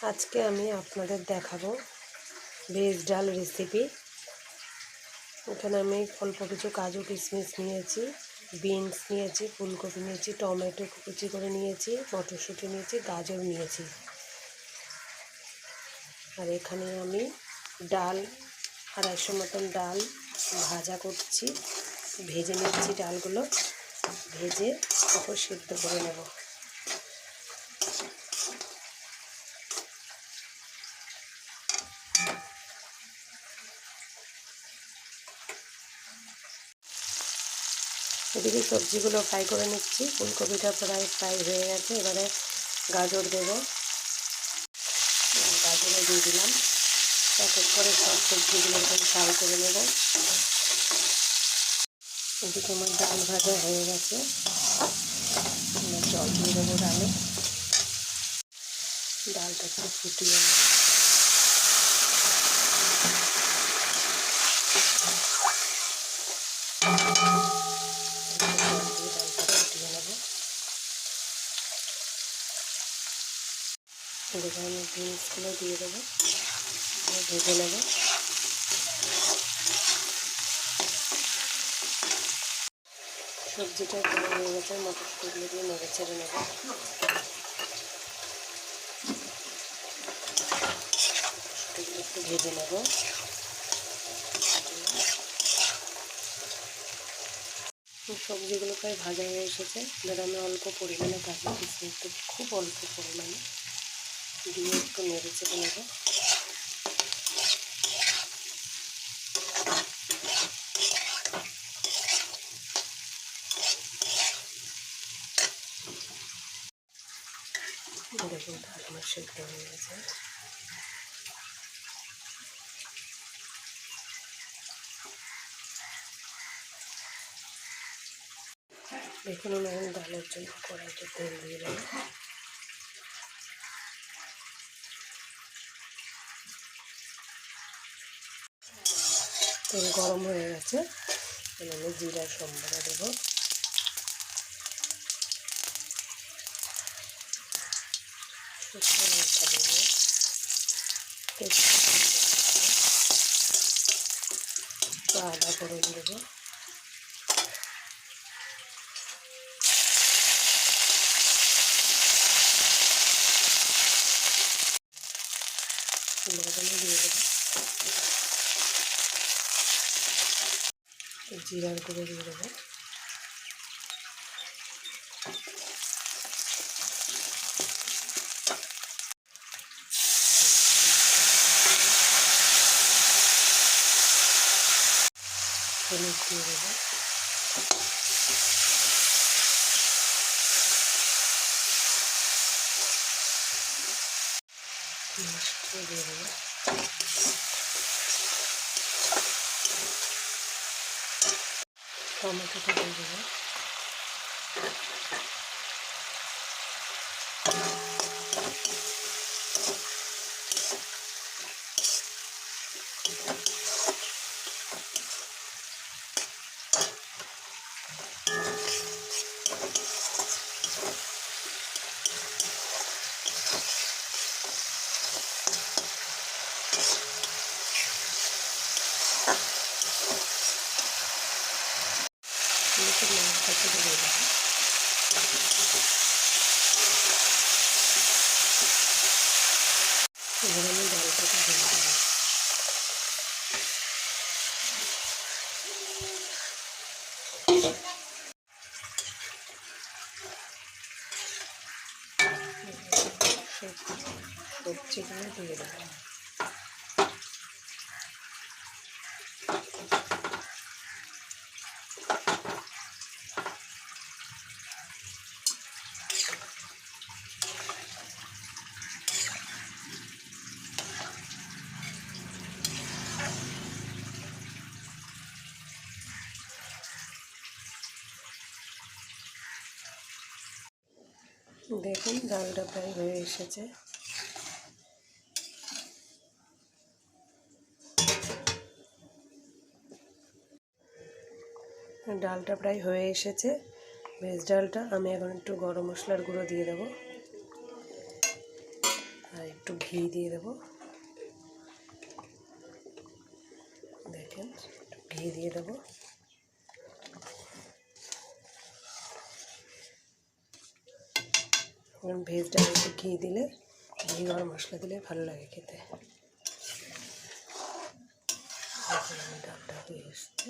আজকে আমি আপনাদের দেখাবো ভেজ ডাল রেসিপি। এখানে আমি অল্প কিছু কাজু কিশমিশ নিয়েছি, বিনস নিয়েছি, ফুলকপি নিয়েছি, টমেটো কুচি করে নিয়েছি, মটরশুঁটি নিয়েছি, গাজর নিয়েছি। আর এখানে আমি ডাল 250 মতন ডাল ভাজা করছি, ভেজে নিচ্ছি। ডালগুলো ভেজে তারপর সিদ্ধ করে নেব। এদিকে সবজিগুলো ফ্রাই করে নিচ্ছি। ফুলকপিটা প্রায় ফ্রাই হয়ে গেছে। এবারে গাজর দেব, গাজরে দিয়ে দিলাম। এক এক করে সব সবজিগুলোকে ফ্রাই করে নেব। এদিকে আমার ডাল ভাজা হয়ে গেছে। জল দিয়ে দেবো ডালে, ডালটা একটু ফুটিয়ে নেব। এদিকে আমি বিনসগুলো দিয়ে দেবো, ভেজে নেব। সবজিটা ভালো হয়ে গেছে, মটরশুঁটিগুলো দিয়ে নেড়ে ছেড়ে নেব। মটরশুঁটিগুলো একটু ভেজে নেব। সবজিগুলো প্রায় ভাজা হয়ে এসেছে। এবার আমি অল্প পরিমাণে কাজু কিশমিশ দেবো, খুব অল্প পরিমাণে দিয়ে একটু নেড়ে চেড়ে নেব। দেখুন ডাল আমার সেদ্ধ হয়ে গেছে। দেখুন আমি এখন ডালের জন্য কড়াইতে তেল দিয়ে দেবো। তেল গরম হয়ে গেছে, আমি জিরা সম্বারা দেবো। শুকনো লঙ্কা দেবো, তেজপাতা দেবো, আদা ফোড়ন দেবো। লবণ দিয়ে দেবো, জিরার গুঁড়ো দিয়ে দেবো, হলুদ দিয়ে দেবো, মিষ্টি দিয়ে দেবো, টমেটোটা দিয়ে দেবো, লঙ্কা দিয়ে দেবো। এবার আমি ডালটাকে দিয়ে দেবো। সবজিগুলো দিয়ে দেবো। দেখুন ডালটা প্রায় হয়ে এসেছে। ডালটা প্রায় হয়ে এসেছে, ভেজ ডালটা। আমি এখন একটু গরম মশলার গুঁড়ো দিয়ে দেবো, আর একটু ঘি দিয়ে দেবো, দেখেন একটু ঘি দিয়ে দেবো। ভেজ ডাল একটু ঘি দিলে, ঘি গরম মশলা দিলে ভালো লাগে খেতে। ডালটা হয়ে এসছে।